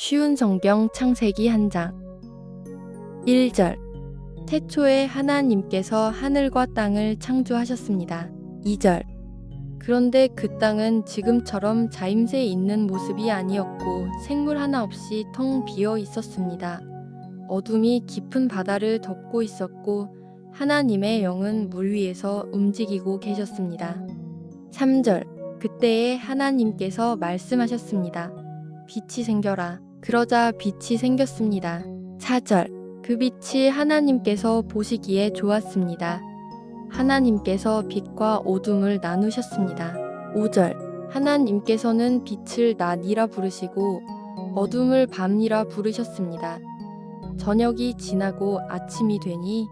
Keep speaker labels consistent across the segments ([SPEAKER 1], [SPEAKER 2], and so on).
[SPEAKER 1] 쉬운 성경 창세기 1장 1절 태초에 하나님께서 하늘과 땅을 창조하셨습니다. 2절 그런데 그 땅은 지금처럼 자임새 있는 모습이 아니었고 생물 하나 없이 텅 비어 있었습니다. 어둠이 깊은 바다를 덮고 있었고 하나님의 영은 물 위에서 움직이고 계셨습니다. 3절 그때에 하나님께서 말씀하셨습니다. 빛이 생겨라. 그러자 빛이 생겼습니다. 4절 그 빛이 하나님께서 보시기에 좋았습니다. 하나님께서 빛과 어둠을 나누셨습니다. 5절 하나님께서는 빛을 낮이라 부르시고 어둠을 밤이라 부르셨습니다. 저녁이 지나고 아침이 되니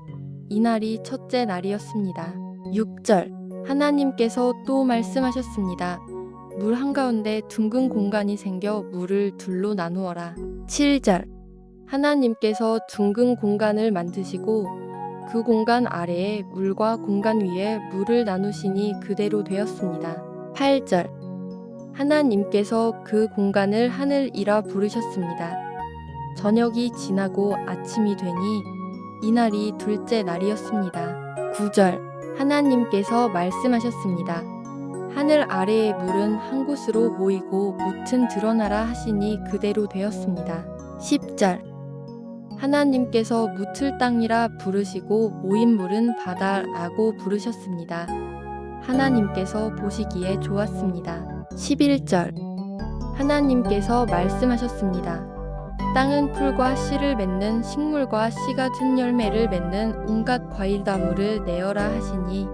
[SPEAKER 1] 이날이 첫째 날이었습니다. 6절 하나님께서 또 말씀하셨습니다. 물 한가운데 둥근 공간이 생겨 물을 둘로 나누어라. 7절 하나님께서 둥근 공간을 만드시고 그 공간 아래에 물과 공간 위에 물을 나누시니 그대로 되었습니다. 8절 하나님께서 그 공간을 하늘이라 부르셨습니다. 저녁이 지나고 아침이 되니 이날이 둘째 날이었습니다. 9절 하나님께서 말씀하셨습니다. 하늘 아래의 물은 한 곳으로 모이고 무튼 드러나라 하시니 그대로 되었습니다. 10절 하나님께서 무틀 땅이라 부르시고 모인 물은 바다라고 부르셨습니다. 하나님께서 보시기에 좋았습니다. 11절 하나님께서 말씀하셨습니다. 땅은 풀과 씨를 맺는 식물과 씨 같은 열매를 맺는 온갖 과일나무를 내어라 하시니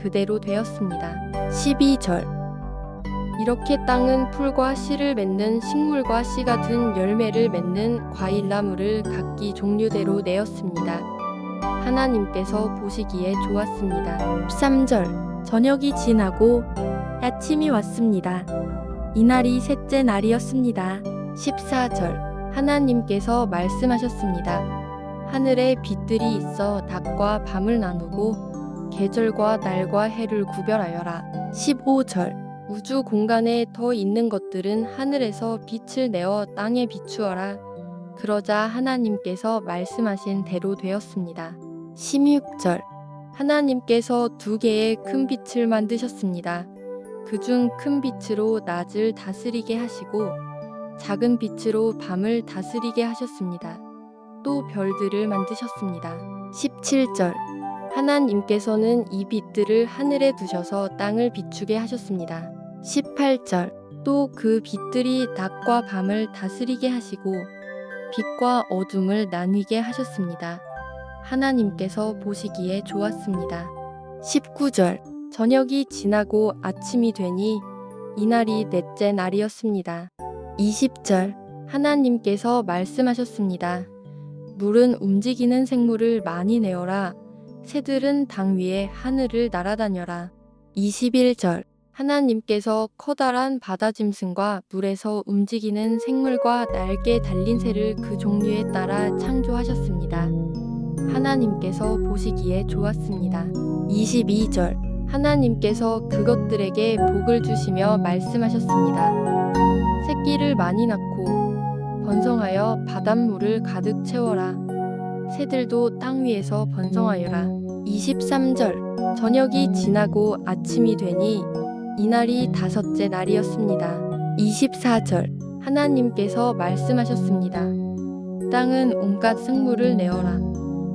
[SPEAKER 1] 그대로 되었습니다. 12절 이렇게 땅은 풀과 씨를 맺는 식물과 씨 같은 열매를 맺는 과일나무를 각기 종류대로 내었습니다. 하나님께서 보시기에 좋았습니다. 13절 저녁이 지나고 아침이 왔습니다. 이날이 셋째 날이었습니다. 14절 하나님께서 말씀하셨습니다. 하늘에 빛들이 있어 낮과 밤을 나누고 계절과 날과 해를 구별하여라. 15절 우주 공간에 더 있는 것들은 하늘에서 빛을 내어 땅에 비추어라. 그러자 하나님께서 말씀하신 대로 되었습니다. 16절 하나님께서 2개의 큰 빛을 만드셨습니다. 그중 큰 빛으로 낮을 다스리게 하시고 작은 빛으로 밤을 다스리게 하셨습니다. 또 별들을 만드셨습니다. 17절 하나님께서는 이 빛들을 하늘에 두셔서 땅을 비추게 하셨습니다. 18절 또 그 빛들이 낮과 밤을 다스리게 하시고 빛과 어둠을 나뉘게 하셨습니다. 하나님께서 보시기에 좋았습니다. 19절 저녁이 지나고 아침이 되니 이날이 넷째 날이었습니다. 20절 하나님께서 말씀하셨습니다. 물은 움직이는 생물을 많이 내어라. 새들은 당 위에 하늘을 날아다녀라. 21절 하나님께서 커다란 바다짐승과 물에서 움직이는 생물과 날개 달린 새를 그 종류에 따라 창조하셨습니다. 하나님께서 보시기에 좋았습니다. 22절 하나님께서 그것들에게 복을 주시며 말씀하셨습니다. 새끼를 많이 낳고 번성하여 바닷물을 가득 채워라. 새들도 땅 위에서 번성하여라. 23절 저녁이 지나고 아침이 되니 이날이 다섯째 날이었습니다. 24절 하나님께서 말씀하셨습니다. 땅은 온갖 생물을 내어라.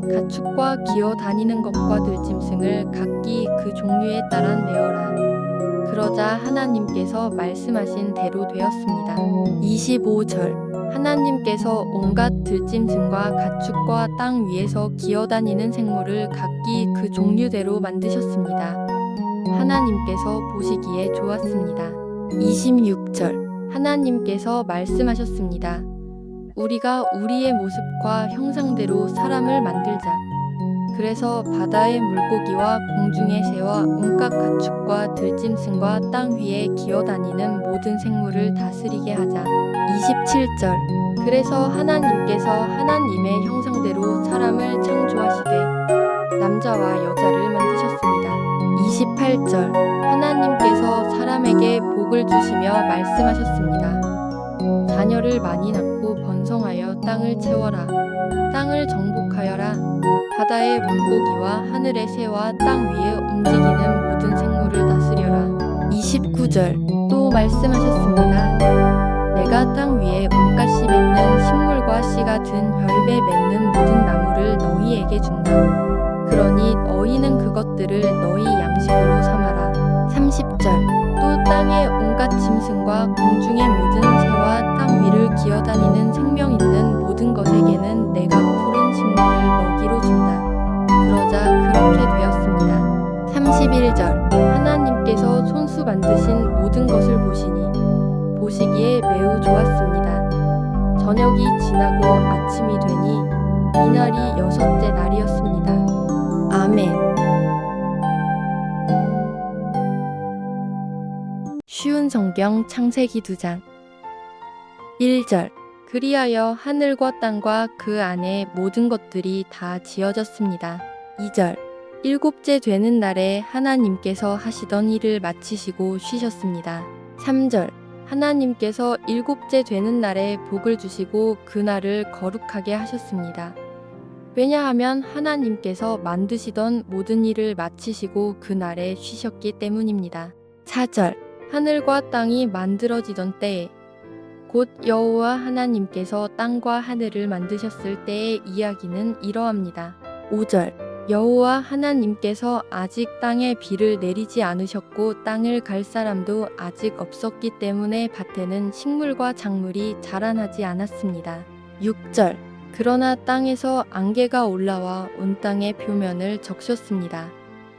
[SPEAKER 1] 가축과 기어 다니는 것과 들짐승을 각기 그 종류에 따라 내어라. 그러자 하나님께서 말씀하신 대로 되었습니다. 25절 하나님께서 온갖 들짐승과 가축과 땅 위에서 기어다니는 생물을 각기 그 종류대로 만드셨습니다. 하나님께서 보시기에 좋았습니다. 26절 하나님께서 말씀하셨습니다. 우리가 우리의 모습과 형상대로 사람을 만들자. 그래서 바다의 물고기와 공중의 새와 온갖 가축과 들짐승과 땅 위에 기어다니는 모든 생물을 다스리게 하자. 27절 그래서 하나님께서 하나님의 형상대로 사람을 창조하시되 남자와 여자를 만드셨습니다. 28절 하나님께서 사람에게 복을 주시며 말씀하셨습니다. 자녀를 많이 낳고 땅을 채워라. 땅을 정복하여라. 바다의 물고기와 하늘의 새와 땅 위에 움직이는 모든 생물을 다스려라. 29절 또 말씀하셨습니다. 내가 땅 위에 옷가시 맺는 식물과 씨가 든 열매 맺는 모든 나무를 너희에게 준다. 그러니 너희는 그것들을 너희 양식으로 삼아라. 30절 또 땅의 온갖 짐승과 공중의 모든 새와 땅 위를 기어다니는 생명 있는 모든 것에게는 내가 푸른 식물을 먹이로 준다. 그러자 그렇게 되었습니다. 31절 하나님께서 손수 만드신 모든 것을 보시기에 매우 좋았습니다. 저녁이 지나고 아침이 되니 이날이 여섯째 날이었습니다. 아멘. 쉬운 성경 창세기 2장 1절 그리하여 하늘과 땅과 그 안에 모든 것들이 다 지어졌습니다. 2절 일곱째 되는 날에 하나님께서 하시던 일을 마치시고 쉬셨습니다. 3절 하나님께서 일곱째 되는 날에 복을 주시고 그 날을 거룩하게 하셨습니다. 왜냐하면 하나님께서 만드시던 모든 일을 마치시고 그 날에 쉬셨기 때문입니다. 4절 하늘과 땅이 만들어지던 때에 곧 여호와 하나님께서 땅과 하늘을 만드셨을 때의 이야기는 이러합니다. 5절 여호와 하나님께서 아직 땅에 비를 내리지 않으셨고 땅을 갈 사람도 아직 없었기 때문에 밭에는 식물과 작물이 자라나지 않았습니다. 6절 그러나 땅에서 안개가 올라와 온 땅의 표면을 적셨습니다.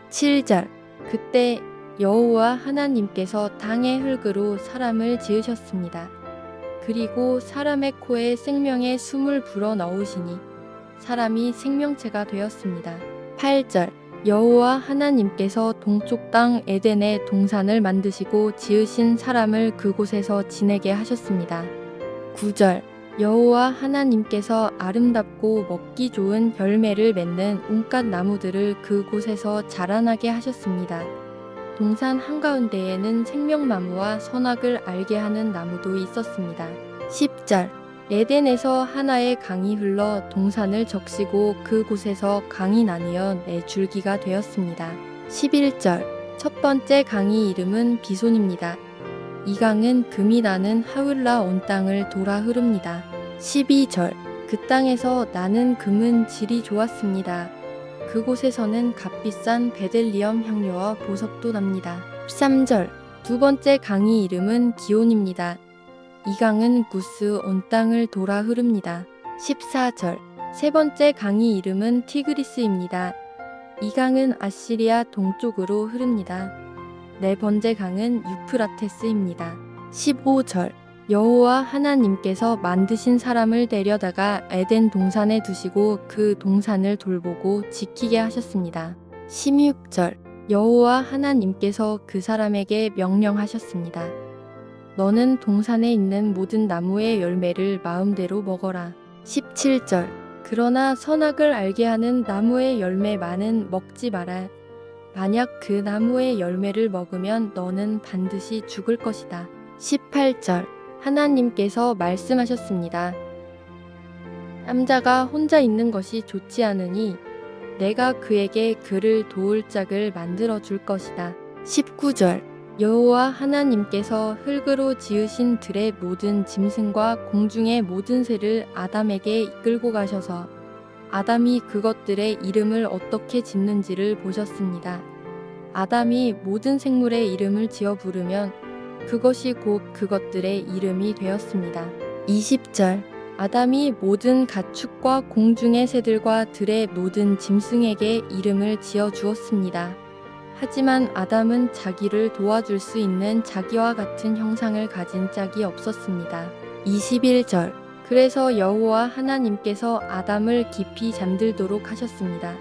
[SPEAKER 1] 7절 그때 여호와 하나님께서 땅의 흙으로 사람을 지으셨습니다. 그리고 사람의 코에 생명의 숨을 불어 넣으시니 사람이 생명체가 되었습니다. 8절 여호와 하나님께서 동쪽 땅 에덴에 동산을 만드시고 지으신 사람을 그곳에서 지내게 하셨습니다. 9절 여호와 하나님께서 아름답고 먹기 좋은 열매를 맺는 온갖 나무들을 그곳에서 자라나게 하셨습니다. 동산 한가운데에는 생명나무와 선악을 알게 하는 나무도 있었습니다. 10절 에덴에서 하나의 강이 흘러 동산을 적시고 그곳에서 강이 나뉘어 네 줄기가 되었습니다. 11절 첫 번째 강이 이름은 비손입니다. 이 강은 금이 나는 하윌라 온 땅을 돌아 흐릅니다. 12절 그 땅에서 나는 금은 질이 좋았습니다. 그곳에서는 값비싼 베델리엄 향료와 보석도 납니다. 13절 두 번째 강이 이름은 기온입니다. 이 강은 구스 온 땅을 돌아 흐릅니다. 14절 세 번째 강이 이름은 티그리스입니다. 이 강은 아시리아 동쪽으로 흐릅니다. 네 번째 강은 유프라테스입니다. 15절 여호와 하나님께서 만드신 사람을 데려다가 에덴 동산에 두시고 그 동산을 돌보고 지키게 하셨습니다. 16절 여호와 하나님께서 그 사람에게 명령하셨습니다. 너는 동산에 있는 모든 나무의 열매를 마음대로 먹어라. 17절 그러나 선악을 알게 하는 나무의 열매만은 먹지 마라. 만약 그 나무의 열매를 먹으면 너는 반드시 죽을 것이다. 18절 하나님께서 말씀하셨습니다. 남자가 혼자 있는 것이 좋지 않으니 내가 그에게 그를 도울 짝을 만들어 줄 것이다. 19절 여호와 하나님께서 흙으로 지으신 들의 모든 짐승과 공중의 모든 새를 아담에게 이끌고 가셔서 아담이 그것들의 이름을 어떻게 짓는지를 보셨습니다. 아담이 모든 생물의 이름을 지어 부르면 그것이 곧 그것들의 이름이 되었습니다. 20절 아담이 모든 가축과 공중의 새들과 들의 모든 짐승에게 이름을 지어 주었습니다. 하지만 아담은 자기를 도와줄 수 있는 자기와 같은 형상을 가진 짝이 없었습니다. 21절 그래서 여호와 하나님께서 아담을 깊이 잠들도록 하셨습니다.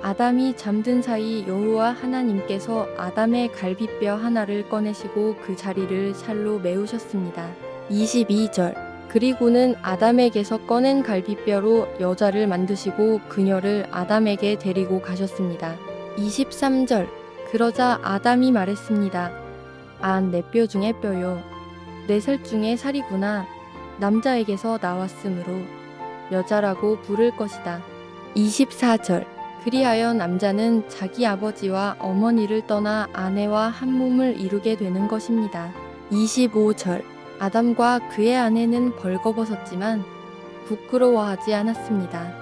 [SPEAKER 1] 아담이 잠든 사이 여호와 하나님께서 아담의 갈비뼈 하나를 꺼내시고 그 자리를 살로 메우셨습니다. 22절 그리고는 아담에게서 꺼낸 갈비뼈로 여자를 만드시고 그녀를 아담에게 데리고 가셨습니다. 23절 그러자 아담이 말했습니다. 아, 내 뼈 중에 뼈요. 내 살 중에 살이구나. 남자에게서 나왔으므로 여자라고 부를 것이다. 24절. 그리하여 남자는 자기 아버지와 어머니를 떠나 아내와 한 몸을 이루게 되는 것입니다. 25절. 아담과 그의 아내는 벌거벗었지만 부끄러워하지 않았습니다.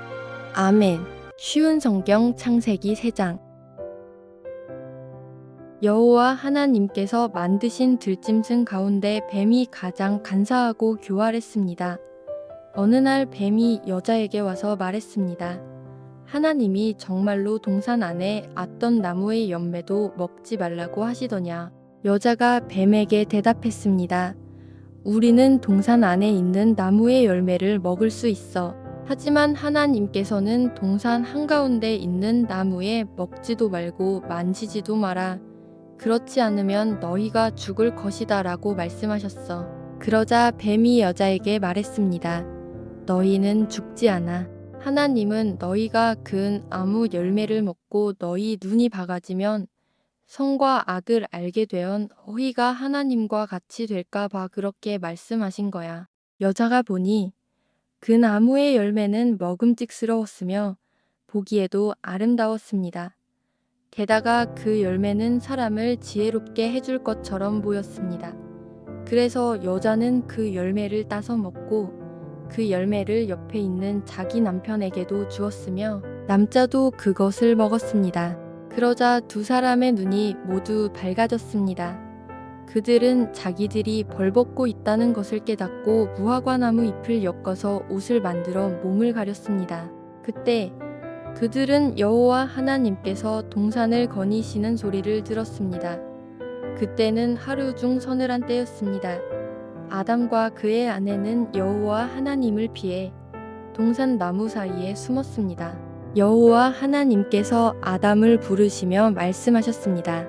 [SPEAKER 1] 아멘. 쉬운 성경 창세기 3장. 여호와 하나님께서 만드신 들짐승 가운데 뱀이 가장 간사하고 교활했습니다. 어느 날 뱀이 여자에게 와서 말했습니다. 하나님이 정말로 동산 안에 앗던 나무의 열매도 먹지 말라고 하시더냐? 여자가 뱀에게 대답했습니다. 우리는 동산 안에 있는 나무의 열매를 먹을 수 있어. 하지만 하나님께서는 동산 한가운데 있는 나무에 먹지도 말고 만지지도 마라. 그렇지 않으면 너희가 죽을 것이다 라고 말씀하셨어. 그러자 뱀이 여자에게 말했습니다. 너희는 죽지 않아. 하나님은 너희가 그은 아무 열매를 먹고 너희 눈이 밝아지면 선과 악을 알게 되어 너희가 하나님과 같이 될까 봐 그렇게 말씀하신 거야. 여자가 보니 그 나무의 열매는 먹음직스러웠으며 보기에도 아름다웠습니다. 게다가 그 열매는 사람을 지혜롭게 해줄 것처럼 보였습니다. 그래서 여자는 그 열매를 따서 먹고 그 열매를 옆에 있는 자기 남편에게도 주었으며 남자도 그것을 먹었습니다. 그러자 두 사람의 눈이 모두 밝아졌습니다. 그들은 자기들이 벌벗고 있다는 것을 깨닫고 무화과나무 잎을 엮어서 옷을 만들어 몸을 가렸습니다. 그때 그들은 여호와 하나님께서 동산을 거니시는 소리를 들었습니다. 그때는 하루 중 서늘한 때였습니다. 아담과 그의 아내는 여호와 하나님을 피해 동산 나무 사이에 숨었습니다. 여호와 하나님께서 아담을 부르시며 말씀하셨습니다.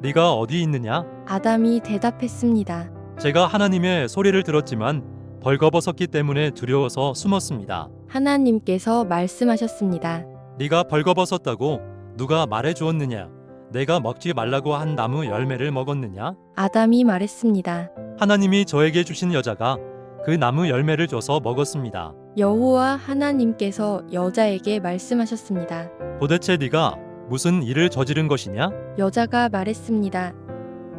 [SPEAKER 2] 네가 어디 있느냐?
[SPEAKER 1] 아담이 대답했습니다.
[SPEAKER 2] 제가 하나님의 소리를 들었지만 벌거벗었기 때문에 두려워서 숨었습니다.
[SPEAKER 1] 하나님께서 말씀하셨습니다.
[SPEAKER 2] 네가 벌거벗었다고 누가 말해 주었느냐? 내가 먹지 말라고 한 나무 열매를 먹었느냐?
[SPEAKER 1] 아담이 말했습니다.
[SPEAKER 2] 하나님이 저에게 주신 여자가 그 나무 열매를 줘서 먹었습니다.
[SPEAKER 1] 여호와 하나님께서 여자에게 말씀하셨습니다.
[SPEAKER 2] 도대체 네가 무슨 일을 저지른 것이냐?
[SPEAKER 1] 여자가 말했습니다.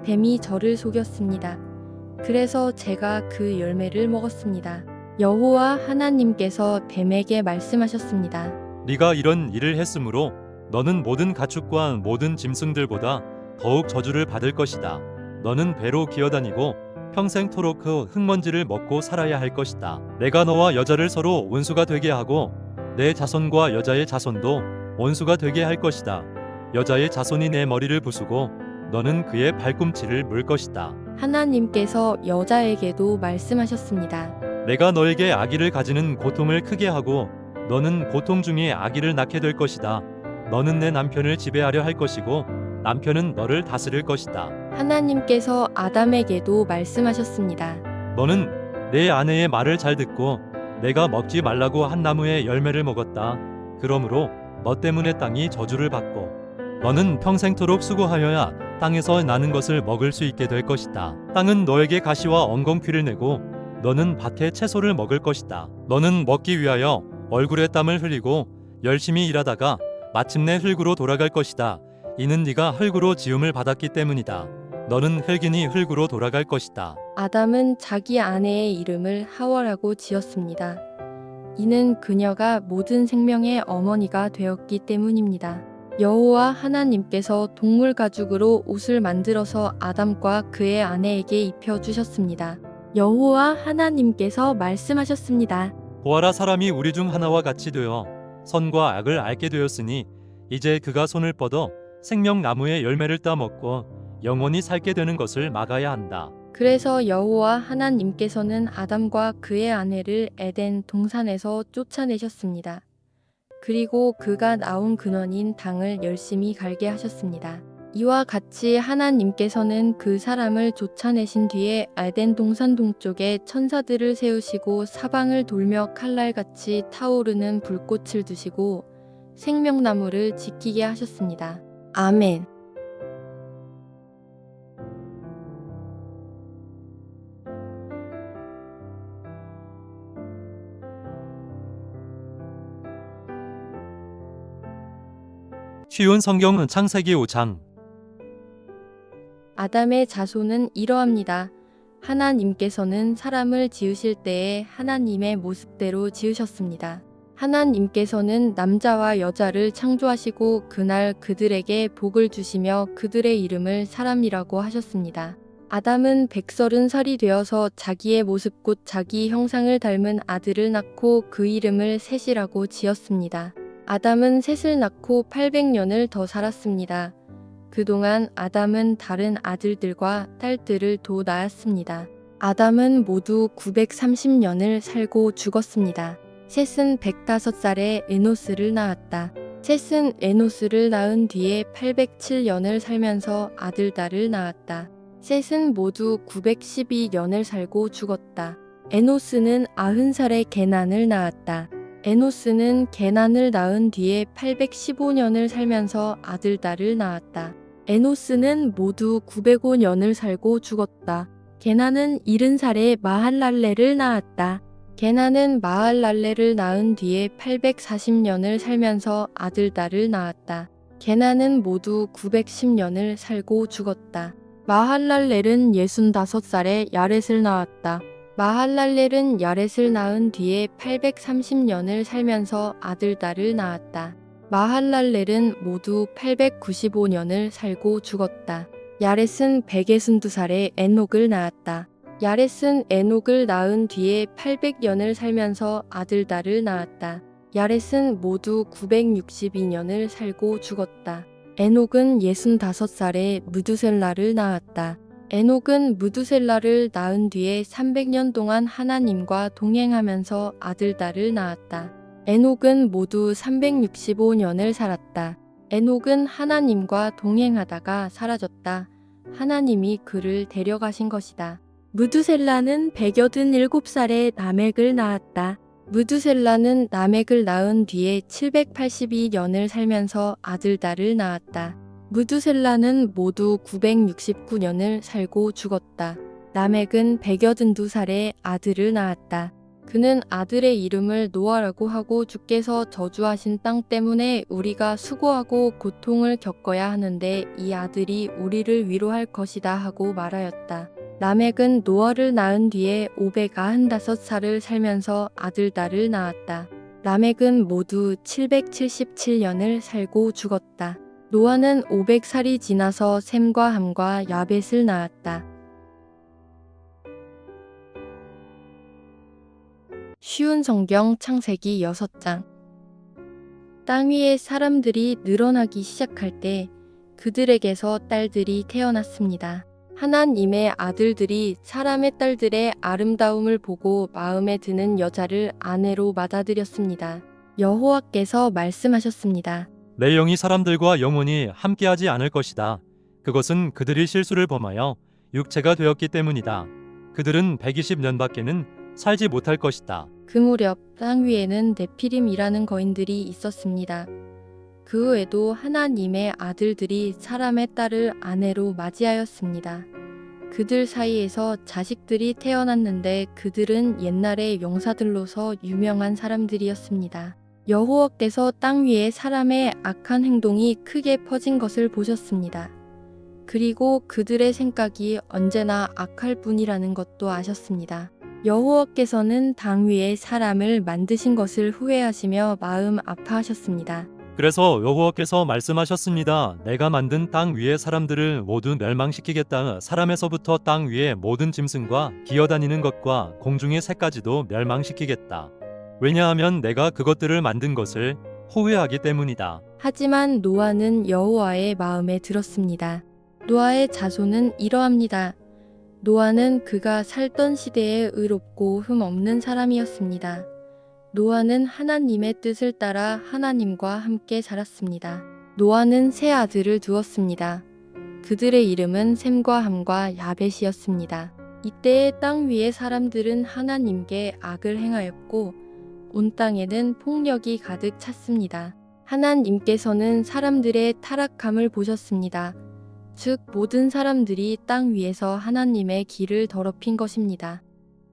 [SPEAKER 1] 뱀이 저를 속였습니다. 그래서 제가 그 열매를 먹었습니다. 여호와 하나님께서 뱀에게 말씀하셨습니다.
[SPEAKER 2] 네가 이런 일을 했으므로 너는 모든 가축과 모든 짐승들보다 더욱 저주를 받을 것이다. 너는 배로 기어다니고 평생토록 그 흙먼지를 먹고 살아야 할 것이다. 내가 너와 여자를 서로 원수가 되게 하고 내 자손과 여자의 자손도 원수가 되게 할 것이다. 여자의 자손이 내 머리를 부수고 너는 그의 발꿈치를 물 것이다.
[SPEAKER 1] 하나님께서 여자에게도 말씀하셨습니다.
[SPEAKER 2] 내가 너에게 아기를 가지는 고통을 크게 하고 너는 고통 중에 아기를 낳게 될 것이다. 너는 내 남편을 지배하려 할 것이고 남편은 너를 다스릴 것이다.
[SPEAKER 1] 하나님께서 아담에게도 말씀하셨습니다.
[SPEAKER 2] 너는 내 아내의 말을 잘 듣고 내가 먹지 말라고 한 나무의 열매를 먹었다. 그러므로 너 때문에 땅이 저주를 받고 너는 평생토록 수고하여야 땅에서 나는 것을 먹을 수 있게 될 것이다. 땅은 너에게 가시와 엉겅퀴를 내고 너는 밭에 채소를 먹을 것이다. 너는 먹기 위하여 얼굴에 땀을 흘리고 열심히 일하다가 마침내 흙으로 돌아갈 것이다. 이는 네가 흙으로 지음을 받았기 때문이다. 너는 흙이니 흙으로 돌아갈 것이다.
[SPEAKER 1] 아담은 자기 아내의 이름을 하와라고 지었습니다. 이는 그녀가 모든 생명의 어머니가 되었기 때문입니다. 여호와 하나님께서 동물 가죽으로 옷을 만들어서 아담과 그의 아내에게 입혀주셨습니다. 여호와 하나님께서 말씀하셨습니다.
[SPEAKER 2] 보아라, 사람이 우리 중 하나와 같이 되어 선과 악을 알게 되었으니 이제 그가 손을 뻗어 생명나무의 열매를 따먹고 영원히 살게 되는 것을 막아야 한다.
[SPEAKER 1] 그래서 여호와 하나님께서는 아담과 그의 아내를 에덴 동산에서 쫓아내셨습니다. 그리고 그가 나온 근원인 땅을 열심히 갈게 하셨습니다. 이와 같이 하나님께서는 그 사람을 쫓아내신 뒤에 에덴 동산 동쪽에 천사들을 세우시고 사방을 돌며 칼날같이 타오르는 불꽃을 두시고 생명나무를 지키게 하셨습니다. 아멘.
[SPEAKER 2] 쉬운 성경은 창세기 5장.
[SPEAKER 1] 아담의 자손은 이러합니다. 하나님께서는 사람을 지으실 때에 하나님의 모습대로 지으셨습니다. 하나님께서는 남자와 여자를 창조하시고 그날 그들에게 복을 주시며 그들의 이름을 사람이라고 하셨습니다. 아담은 130살이 되어서 자기의 모습 곧 자기 형상을 닮은 아들을 낳고 그 이름을 셋이라고 지었습니다. 아담은 셋을 낳고 800년을 더 살았습니다. 그동안 아담은 다른 아들들과 딸들을 도 낳았습니다. 아담은 모두 930년을 살고 죽었습니다. 셋은 105살에 에노스를 낳았다. 셋은 에노스를 낳은 뒤에 807년을 살면서 아들, 딸을 낳았다. 셋은 모두 912년을 살고 죽었다. 에노스는 90살에 게난을 낳았다. 에노스는 게난을 낳은 뒤에 815년을 살면서 아들, 딸을 낳았다. 에노스는 모두 905년을 살고 죽었다. 게난은 70살에 마할랄레를 낳았다. 게난은 마할랄레를 낳은 뒤에 840년을 살면서 아들, 딸을 낳았다. 게난은 모두 910년을 살고 죽었다. 마할랄렐은 65살에 야렛을 낳았다. 마할랄렐은 야렛을 낳은 뒤에 830년을 살면서 아들, 딸을 낳았다. 마할랄렐은 모두 895년을 살고 죽었다. 야렛은 162살에 에녹을 낳았다. 야렛은 에녹을 낳은 뒤에 800년을 살면서 아들, 딸을 낳았다. 야렛은 모두 962년을 살고 죽었다. 에녹은 65살에 무두셀라를 낳았다. 에녹은 무두셀라를 낳은 뒤에 300년 동안 하나님과 동행하면서 아들, 딸을 낳았다. 에녹은 모두 365년을 살았다. 에녹은 하나님과 동행하다가 사라졌다. 하나님이 그를 데려가신 것이다. 무두셀라는 187살에 라멕을 낳았다. 무두셀라는 라멕을 낳은 뒤에 782년을 살면서 아들, 딸을 낳았다. 무두셀라는 모두 969년을 살고 죽었다. 라멕은 182살에 아들을 낳았다. 그는 아들의 이름을 노아라고 하고 주께서 저주하신 땅 때문에 우리가 수고하고 고통을 겪어야 하는데 이 아들이 우리를 위로할 것이다 하고 말하였다. 라멕은 노아를 낳은 뒤에 595살을 살면서 아들, 딸을 낳았다. 라멕은 모두 777년을 살고 죽었다. 노아는 500살이 지나서 셈과 함과 야벳을 낳았다. 쉬운 성경 창세기 6장. 땅 위에 사람들이 늘어나기 시작할 때 그들에게서 딸들이 태어났습니다. 하나님의 아들들이 사람의 딸들의 아름다움을 보고 마음에 드는 여자를 아내로 맞아들였습니다. 여호와께서 말씀하셨습니다.
[SPEAKER 2] 내 영이 사람들과 영원히 함께하지 않을 것이다. 그것은 그들이 실수를 범하여 육체가 되었기 때문이다. 그들은 120년밖에는 살지 못할 것이다.
[SPEAKER 1] 그 무렵 땅 위에는 네피림이라는 거인들이 있었습니다. 그 후에도 하나님의 아들들이 사람의 딸을 아내로 맞이하였습니다. 그들 사이에서 자식들이 태어났는데 그들은 옛날의 용사들로서 유명한 사람들이었습니다. 여호와께서 땅 위에 사람의 악한 행동이 크게 퍼진 것을 보셨습니다. 그리고 그들의 생각이 언제나 악할 뿐이라는 것도 아셨습니다. 여호와께서는 땅 위에 사람을 만드신 것을 후회하시며 마음 아파하셨습니다.
[SPEAKER 2] 그래서 여호와께서 말씀하셨습니다. 내가 만든 땅 위의 사람들을 모두 멸망시키겠다. 사람에서부터 땅 위의 모든 짐승과 기어다니는 것과 공중의 새까지도 멸망시키겠다. 왜냐하면 내가 그것들을 만든 것을 후회하기 때문이다.
[SPEAKER 1] 하지만 노아는 여호와의 마음에 들었습니다. 노아의 자손은 이러합니다. 노아는 그가 살던 시대에 의롭고 흠 없는 사람이었습니다. 노아는 하나님의 뜻을 따라 하나님과 함께 살았습니다. 노아는 세 아들을 두었습니다. 그들의 이름은 셈과 함과 야벳이었습니다. 이때의 땅 위의 사람들은 하나님께 악을 행하였고 온 땅에는 폭력이 가득 찼습니다. 하나님께서는 사람들의 타락함을 보셨습니다. 즉 모든 사람들이 땅 위에서 하나님의 길을 더럽힌 것입니다.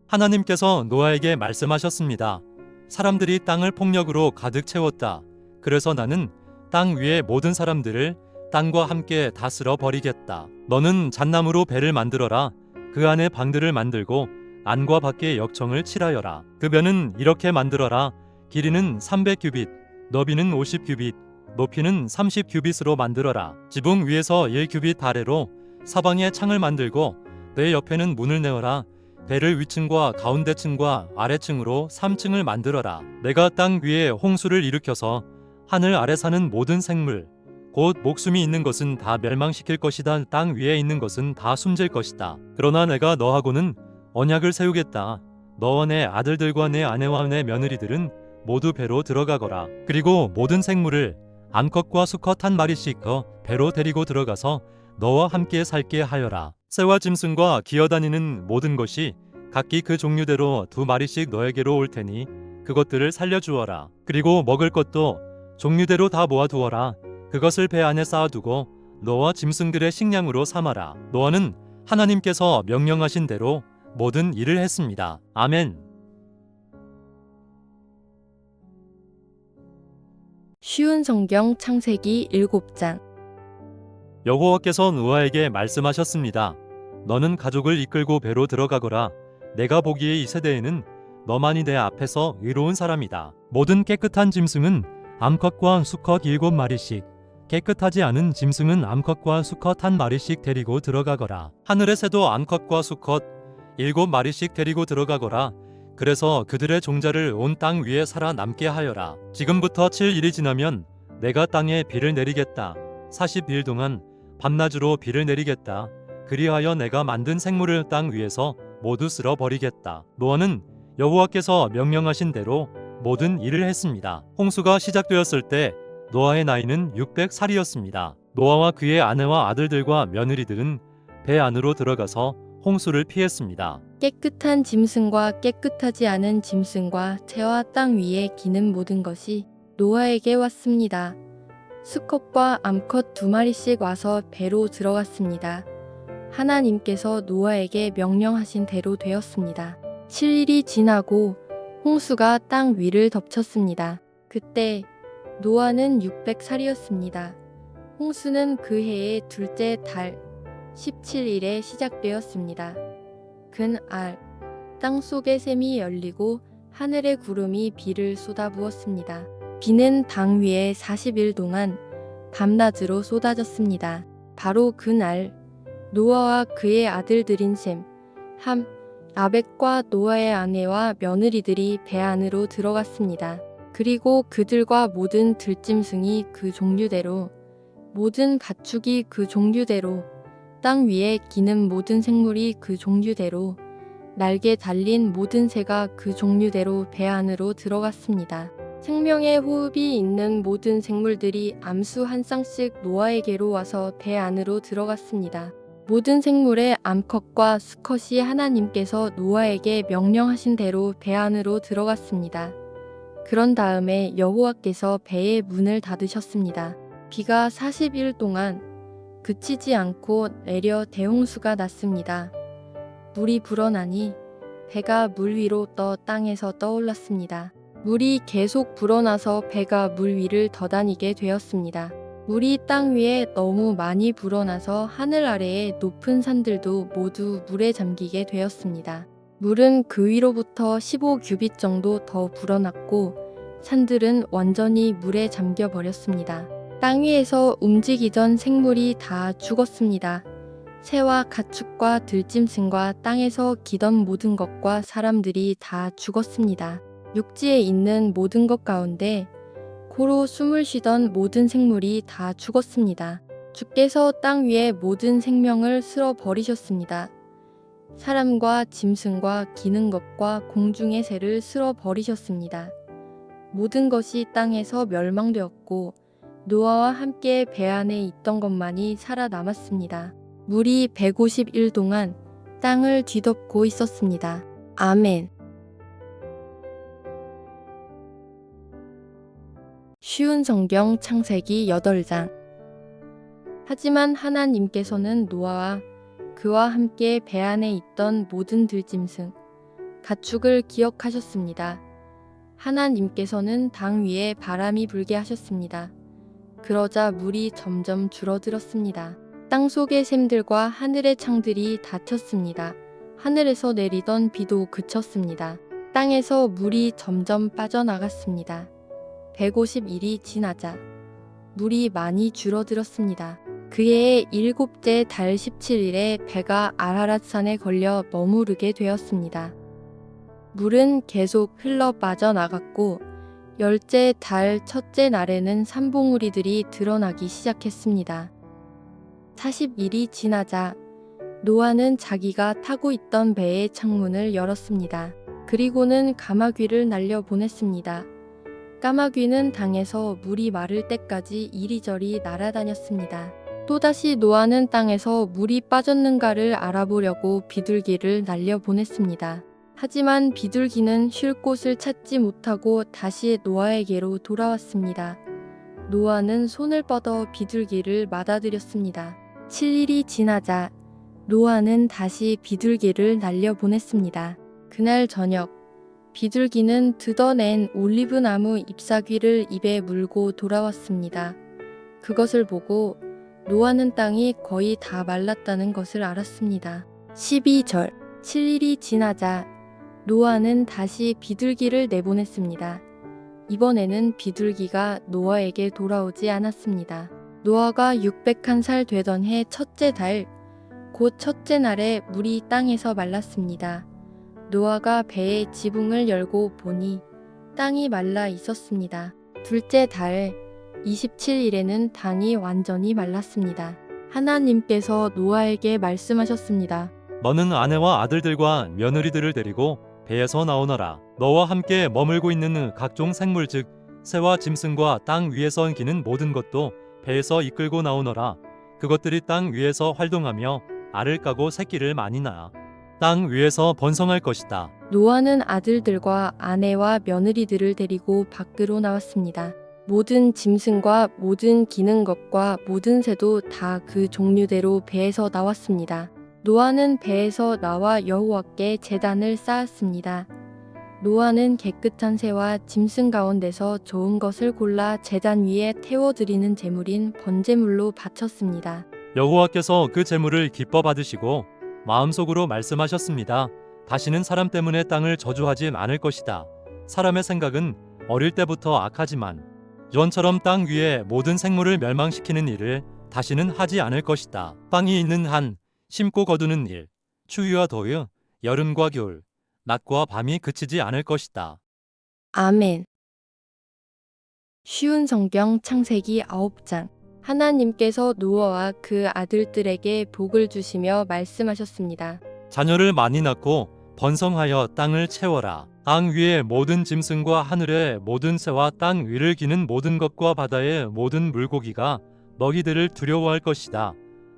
[SPEAKER 2] 하나님께서 노아에게 말씀하셨습니다. 사람들이 땅을 폭력으로 가득 채웠다. 그래서 나는 땅 위의 모든 사람들을 땅과 함께 다스려 버리겠다. 너는 잣나무로 배를 만들어라. 그 안에 방들을 만들고 안과 밖에 역청을 칠하여라. 그 배는 이렇게 만들어라. 길이는 300규빗, 너비는 50규빗, 높이는 30규빗으로 만들어라. 지붕 위에서 1규빗 아래로 사방에 창을 만들고 배 옆에는 문을 내어라. 배를 위층과 가운데층과 아래층으로 3층을 만들어라. 내가 땅 위에 홍수를 일으켜서 하늘 아래 사는 모든 생물 곧 목숨이 있는 것은 다 멸망시킬 것이다. 땅 위에 있는 것은 다 숨질 것이다. 그러나 내가 너하고는 언약을 세우겠다. 너와 내 아들들과 내 아내와 내 며느리들은 모두 배로 들어가거라. 그리고 모든 생물을 암컷과 수컷 한 마리씩 배로 데리고 들어가서 너와 함께 살게 하여라. 새와 짐승과 기어다니는 모든 것이 각기 그 종류대로 2마리씩 너에게로 올 테니 그것들을 살려주어라. 그리고 먹을 것도 종류대로 다 모아두어라. 그것을 배 안에 쌓아두고 너와 짐승들의 식량으로 삼아라. 노아는 하나님께서 명령하신 대로 모든 일을 했습니다. 아멘.
[SPEAKER 1] 쉬운 성경 창세기 7장.
[SPEAKER 2] 여호와께서 노아에게 말씀하셨습니다. 너는 가족을 이끌고 배로 들어가거라. 내가 보기에 이 세대에는 너만이 내 앞에서 의로운 사람이다. 모든 깨끗한 짐승은 암컷과 수컷 7마리씩, 깨끗하지 않은 짐승은 암컷과 수컷 1마리씩 데리고 들어가거라. 하늘의 새도 암컷과 수컷 7마리씩 데리고 들어가거라. 그래서 그들의 종자를 온 땅 위에 살아남게 하여라. 지금부터 7일이 지나면 내가 땅에 비를 내리겠다. 40일 동안 밤낮으로 비를 내리겠다. 그리하여 내가 만든 생물을 땅 위에서 모두 쓸어버리겠다. 노아는 여호와께서 명령하신 대로 모든 일을 했습니다. 홍수가 시작되었을 때 노아의 나이는 600살이었습니다. 노아와 그의 아내와 아들들과 며느리들은 배 안으로 들어가서 홍수를 피했습니다.
[SPEAKER 1] 깨끗한 짐승과 깨끗하지 않은 짐승과 새와 땅 위에 기는 모든 것이 노아에게 왔습니다. 수컷과 암컷 2마리씩 와서 배로 들어갔습니다. 하나님께서 노아에게 명령하신 대로 되었습니다. 7일이 지나고 홍수가 땅 위를 덮쳤습니다. 그때 노아는 600살이었습니다. 홍수는 그 해의 둘째 달 17일에 시작되었습니다. 그날 땅 속의 샘이 열리고 하늘의 구름이 비를 쏟아부었습니다. 비는 땅 위에 40일 동안 밤낮으로 쏟아졌습니다. 바로 그날 노아와 그의 아들들인 셈, 함, 아벡과 노아의 아내와 며느리들이 배 안으로 들어갔습니다. 그리고 그들과 모든 들짐승이 그 종류대로, 모든 가축이 그 종류대로, 땅 위에 기는 모든 생물이 그 종류대로, 날개 달린 모든 새가 그 종류대로 배 안으로 들어갔습니다. 생명의 호흡이 있는 모든 생물들이 암수 한 쌍씩 노아에게로 와서 배 안으로 들어갔습니다. 모든 생물의 암컷과 수컷이 하나님께서 노아에게 명령하신 대로 배 안으로 들어갔습니다. 그런 다음에 여호와께서 배의 문을 닫으셨습니다. 비가 40일 동안 그치지 않고 내려 대홍수가 났습니다. 물이 불어나니 배가 물 위로 떠 땅에서 떠올랐습니다. 물이 계속 불어나서 배가 물 위를 더다니게 되었습니다. 물이 땅 위에 너무 많이 불어나서 하늘 아래의 높은 산들도 모두 물에 잠기게 되었습니다. 물은 그 위로부터 15규빗 정도 더 불어났고 산들은 완전히 물에 잠겨 버렸습니다. 땅 위에서 움직이던 생물이 다 죽었습니다. 새와 가축과 들짐승과 땅에서 기던 모든 것과 사람들이 다 죽었습니다. 육지에 있는 모든 것 가운데 코로 숨을 쉬던 모든 생물이 다 죽었습니다. 주께서 땅 위의 모든 생명을 쓸어 버리셨습니다. 사람과 짐승과 기는 것과 공중의 새를 쓸어 버리셨습니다. 모든 것이 땅에서 멸망되었고 노아와 함께 배 안에 있던 것만이 살아남았습니다. 물이 150일 동안 땅을 뒤덮고 있었습니다. 아멘. 쉬운 성경 창세기 8장. 하지만 하나님께서는 노아와 그와 함께 배 안에 있던 모든 들짐승, 가축을 기억하셨습니다. 하나님께서는 땅 위에 바람이 불게 하셨습니다. 그러자 물이 점점 줄어들었습니다. 땅 속의 샘들과 하늘의 창들이 닫혔습니다. 하늘에서 내리던 비도 그쳤습니다. 땅에서 물이 점점 빠져나갔습니다. 150일이 지나자 물이 많이 줄어들었습니다. 그해의 7째 달 17일에 배가 아라랏산에 걸려 머무르게 되었습니다. 물은 계속 흘러 빠져나갔고 10째 달 첫째 날에는 산봉우리들이 드러나기 시작했습니다. 40일이 지나자 노아는 자기가 타고 있던 배의 창문을 열었습니다. 그리고는 까마귀를 날려보냈습니다. 까마귀는 땅에서 물이 마를 때까지 이리저리 날아다녔습니다. 또다시 노아는 땅에서 물이 빠졌는가를 알아보려고 비둘기를 날려보냈습니다. 하지만 비둘기는 쉴 곳을 찾지 못하고 다시 노아에게로 돌아왔습니다. 노아는 손을 뻗어 비둘기를 맞아들였습니다. 7일이 지나자 노아는 다시 비둘기를 날려보냈습니다. 그날 저녁 비둘기는 뜯어낸 올리브나무 잎사귀를 입에 물고 돌아왔습니다. 그것을 보고 노아는 땅이 거의 다 말랐다는 것을 알았습니다. 12절 7일이 지나자 노아는 다시 비둘기를 내보냈습니다. 이번에는 비둘기가 노아에게 돌아오지 않았습니다. 노아가 601살 되던 해 첫째 달, 곧 첫째 날에 물이 땅에서 말랐습니다. 노아가 배의 지붕을 열고 보니 땅이 말라 있었습니다. 둘째 달 27일에는 땅이 완전히 말랐습니다. 하나님께서 노아에게 말씀하셨습니다.
[SPEAKER 2] 너는 아내와 아들들과 며느리들을 데리고 배에서 나오너라. 너와 함께 머물고 있는 각종 생물 즉 새와 짐승과 땅 위에서 기는 모든 것도 배에서 이끌고 나오너라. 그것들이 땅 위에서 활동하며 알을 까고 새끼를 많이 낳아 땅 위에서 번성할 것이다.
[SPEAKER 1] 노아는 아들들과 아내와 며느리들을 데리고 밖으로 나왔습니다. 모든 짐승과 모든 기는 것과 모든 새도 다 그 종류대로 배에서 나왔습니다. 노아는 배에서 나와 여호와께 제단을 쌓았습니다. 노아는 깨끗한 새와 짐승 가운데서 좋은 것을 골라 제단 위에 태워드리는 제물인 번제물로 바쳤습니다.
[SPEAKER 2] 여호와께서 그 제물을 기뻐 받으시고 마음속으로 말씀하셨습니다. 다시는 사람 때문에 땅을 저주하지 않을 것이다. 사람의 생각은 어릴 때부터 악하지만 전처럼 땅 위의 모든 생물을 멸망시키는 일을 다시는 하지 않을 것이다. 땅이 있는 한 심고 거두는 일, 추위와 더위, 여름과 겨울, 낮과 밤이 그치지 않을 것이다.
[SPEAKER 1] 아멘. 쉬운 성경 창세기 9장. 하나님께서 노아와 그 아들들에게 복을 주시며 말씀하셨습니다.
[SPEAKER 2] 자녀를 많이 낳고 번성하여 땅을 채워라. 땅 위의 모든 짐승과 하늘의 모든 새와 땅 위를 기는 모든 것과 바다의 모든 물고기가 너희들을 두려워할 것이다.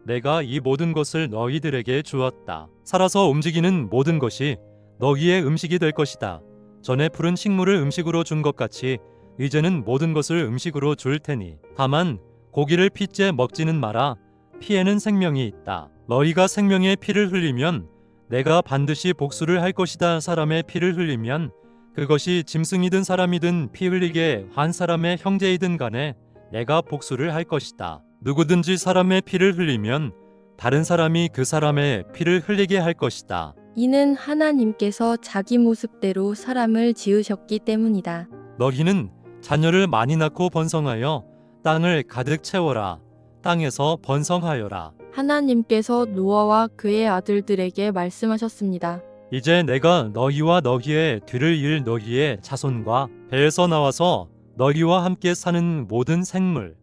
[SPEAKER 2] 내가 이 모든 것을 너희들에게 주었다. 살아서 움직이는 모든 것이 너희의 음식이 될 것이다. 전에 푸른 식물을 음식으로 준 것 같이 이제는 모든 것을 음식으로 줄 테니 다만 고기를 피째 먹지는 마라. 피에는 생명이 있다. 너희가 생명의 피를 흘리면 내가 반드시 복수를 할 것이다. 사람의 피를 흘리면 그것이 짐승이든 사람이든 피 흘리게 한 사람의 형제이든 간에 내가 복수를 할 것이다. 누구든지 사람의 피를 흘리면 다른 사람이 그 사람의 피를 흘리게 할 것이다.
[SPEAKER 1] 이는 하나님께서 자기 모습대로 사람을 지으셨기 때문이다.
[SPEAKER 2] 너희는 자녀를 많이 낳고 번성하여 땅을 가득 채워라. 땅에서 번성하여라.
[SPEAKER 1] 하나님께서 노아와 그의 아들들에게 말씀하셨습니다.
[SPEAKER 2] 이제 내가 너희와 너희의 뒤를 이을 너희의 자손과 배에서 나와서 너희와 함께 사는 모든 생물,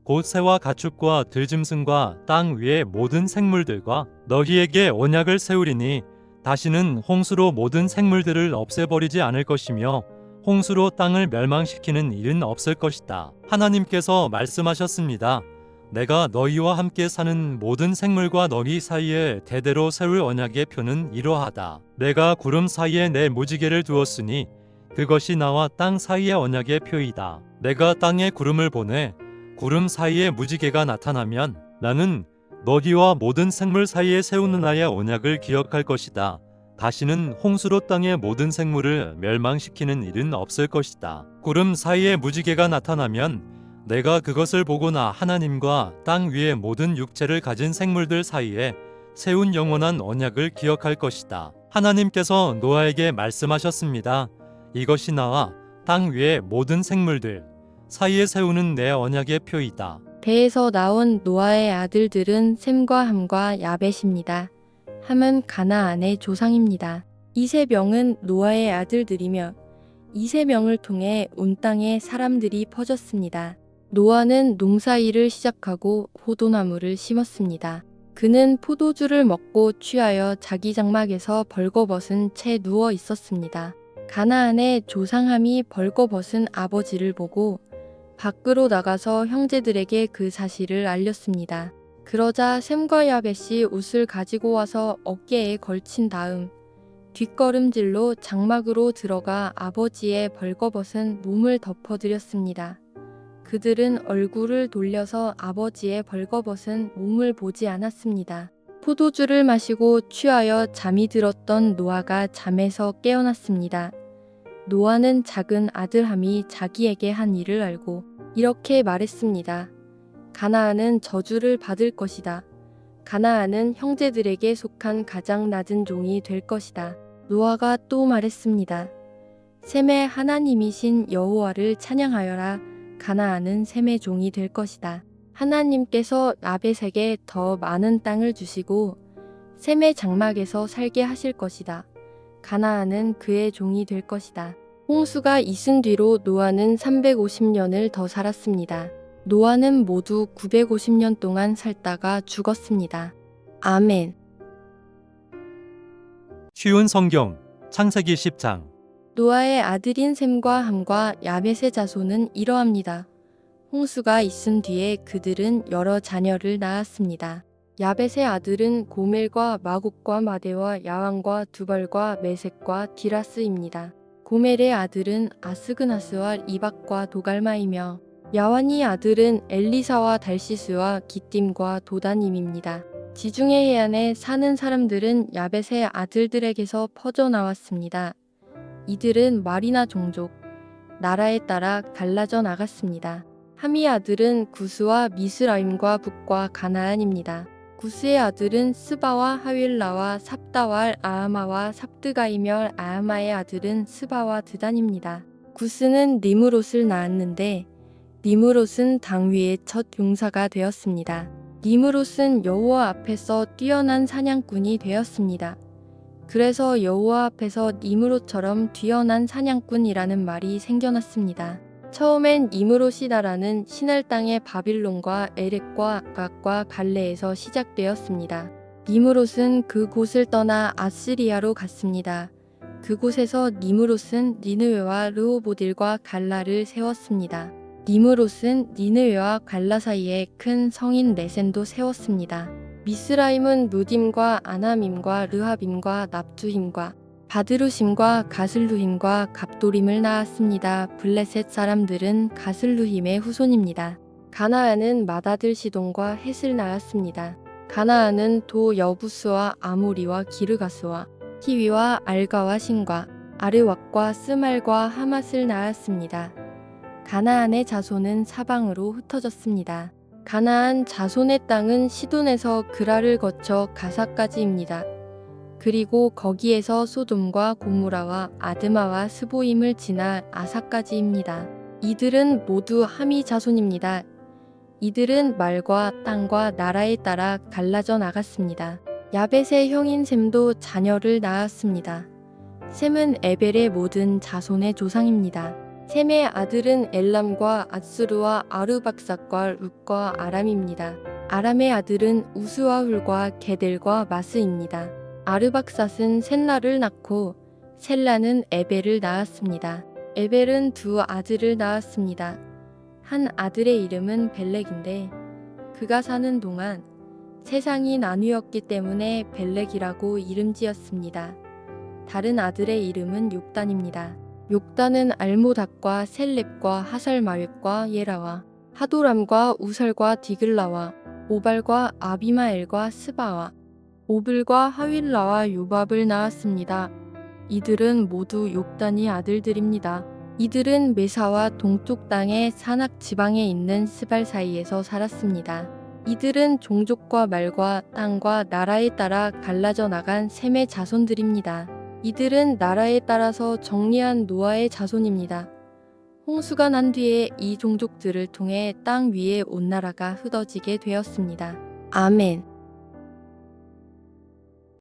[SPEAKER 2] 곧 새와 가축과 들짐승과 땅 위의 모든 생물들과 너희에게 언약을 세우리니 다시는 홍수로 모든 생물들을 없애버리지 않을 것이며 홍수로 땅을 멸망시키는 일은 없을 것이다. 하나님께서 말씀하셨습니다. 내가 너희와 함께 사는 모든 생물과 너희 사이에 대대로 세울 언약의 표는 이러하다. 내가 구름 사이에 내 무지개를 두었으니 그것이 나와 땅 사이의 언약의 표이다. 내가 땅에 구름을 보내 구름 사이에 무지개가 나타나면 나는 너희와 모든 생물 사이에 세우는 나의 언약을 기억할 것이다. 다시는 홍수로 땅의 모든 생물을 멸망시키는 일은 없을 것이다. 구름 사이에 무지개가 나타나면 내가 그것을 보고나 하나님과 땅 위의 모든 육체를 가진 생물들 사이에 세운 영원한 언약을 기억할 것이다. 하나님께서 노아에게 말씀하셨습니다. 이것이 나와 땅 위의 모든 생물들 사이에 세우는 내 언약의 표이다.
[SPEAKER 1] 배에서 나온 노아의 아들들은 셈과 함과 야벳입니다. 함은 가나안의 조상입니다. 이 세 명은 노아의 아들들이며 이 세 명을 통해 온 땅에 사람들이 퍼졌습니다. 노아는 농사일을 시작하고 포도나무를 심었습니다. 그는 포도주를 먹고 취하여 자기 장막에서 벌거벗은 채 누워 있었습니다. 가나안의 조상함이 벌거벗은 아버지를 보고 밖으로 나가서 형제들에게 그 사실을 알렸습니다. 그러자 셈과 야벳이 옷을 가지고 와서 어깨에 걸친 다음 뒷걸음질로 장막으로 들어가 아버지의 벌거벗은 몸을 덮어드렸습니다. 그들은 얼굴을 돌려서 아버지의 벌거벗은 몸을 보지 않았습니다. 포도주를 마시고 취하여 잠이 들었던 노아가 잠에서 깨어났습니다. 노아는 작은 아들함이 자기에게 한 일을 알고 이렇게 말했습니다. 가나안은 저주를 받을 것이다. 가나안은 형제들에게 속한 가장 낮은 종이 될 것이다. 노아가 또 말했습니다. 셈의 하나님이신 여호와를 찬양하여라. 가나안은 셈의 종이 될 것이다. 하나님께서 야벳에게 더 많은 땅을 주시고 셈의 장막에서 살게 하실 것이다. 가나안은 그의 종이 될 것이다. 홍수가 있은 뒤로 노아는 350년을 더 살았습니다. 노아는 모두 950년 동안 살다가 죽었습니다. 아멘.
[SPEAKER 2] 쉬운 성경 창세기 10장.
[SPEAKER 1] 노아의 아들인 셈과 함과 야벳의 자손은 이러합니다. 홍수가 있은 뒤에 그들은 여러 자녀를 낳았습니다. 야벳의 아들은 고멜과 마곡과 마대와 야왕과 두발과 메섹과 디라스입니다. 고멜의 아들은 아스그나스와 이박과 도갈마이며 야완의 아들은 엘리사와 달시스와 기띔과 도다님입니다. 지중해 해안에 사는 사람들은 야벳의 아들들에게서 퍼져나왔습니다. 이들은 말이나 종족, 나라에 따라 갈라져 나갔습니다. 함의 아들은 구스와 미스라임과 북과 가나안입니다. 구스의 아들은 스바와 하윌라와 삽다와 아하마와 삽드가이며 아하마의 아들은 스바와 드단입니다. 구스는 니므롯을 낳았는데 니므롯은 당 위의 첫 용사가 되었습니다. 니므롯은 여호와 앞에서 뛰어난 사냥꾼이 되었습니다. 그래서 여호와 앞에서 니므롯처럼 뛰어난 사냥꾼이라는 말이 생겨났습니다. 처음엔 니므롯이 나라는 시날 땅의 바빌론과 에렉과 악각과 갈레에서 시작되었습니다. 니므롯은 그곳을 떠나 아스리아로 갔습니다. 그곳에서 니므롯은 니느웨와 르호보딜과 갈라를 세웠습니다. 니므롯은 니느웨와 갈라 사이에 큰 성인 레센도 세웠습니다. 미스라임은 루딤과 아나밈과 르하빔과 납두힘과 바드루심과 가슬루힘과 갑도림을 낳았습니다. 블레셋 사람들은 가슬루힘의 후손입니다. 가나안은 맏아들 시돈과 헷을 낳았습니다. 가나안은 도 여부스와 아모리와 기르가스와 히위와 알가와 신과 아르왁과 스말과 하맛을 낳았습니다. 가나안의 자손은 사방으로 흩어졌습니다. 가나안 자손의 땅은 시돈에서 그라를 거쳐 가사까지입니다. 그리고 거기에서 소돔과 고무라와 아드마와 스보임을 지나 아사까지입니다. 이들은 모두 함의 자손입니다. 이들은 말과 땅과 나라에 따라 갈라져 나갔습니다. 야벳의 형인 셈도 자녀를 낳았습니다. 셈은 에벨의 모든 자손의 조상입니다. 셈의 아들은 엘람과 아스루와 아르박삭과 룻과 아람입니다. 아람의 아들은 우스와 훌과 게델과 마스입니다. 아르박삿은 셀라를 낳고 셀라는 에벨을 낳았습니다. 에벨은 두 아들을 낳았습니다. 한 아들의 이름은 벨렉인데 그가 사는 동안 세상이 나뉘었기 때문에 벨렉이라고 이름 지었습니다. 다른 아들의 이름은 욕단입니다. 욕단은 알모닥과 셀렙과 하살마웻과 예라와 하도람과 우살과 디글라와 오발과 아비마엘과 스바와 오블과 하윌라와 요밥을 낳았습니다. 이들은 모두 욕단의 아들들입니다. 이들은 메사와 동쪽 땅의 산악 지방에 있는 스발 사이에서 살았습니다. 이들은 종족과 말과 땅과 나라에 따라 갈라져 나간 셈의 자손들입니다. 이들은 나라에 따라서 정리한 노아의 자손입니다. 홍수가 난 뒤에 이 종족들을 통해 땅 위에 온 나라가 흩어지게 되었습니다. 아멘.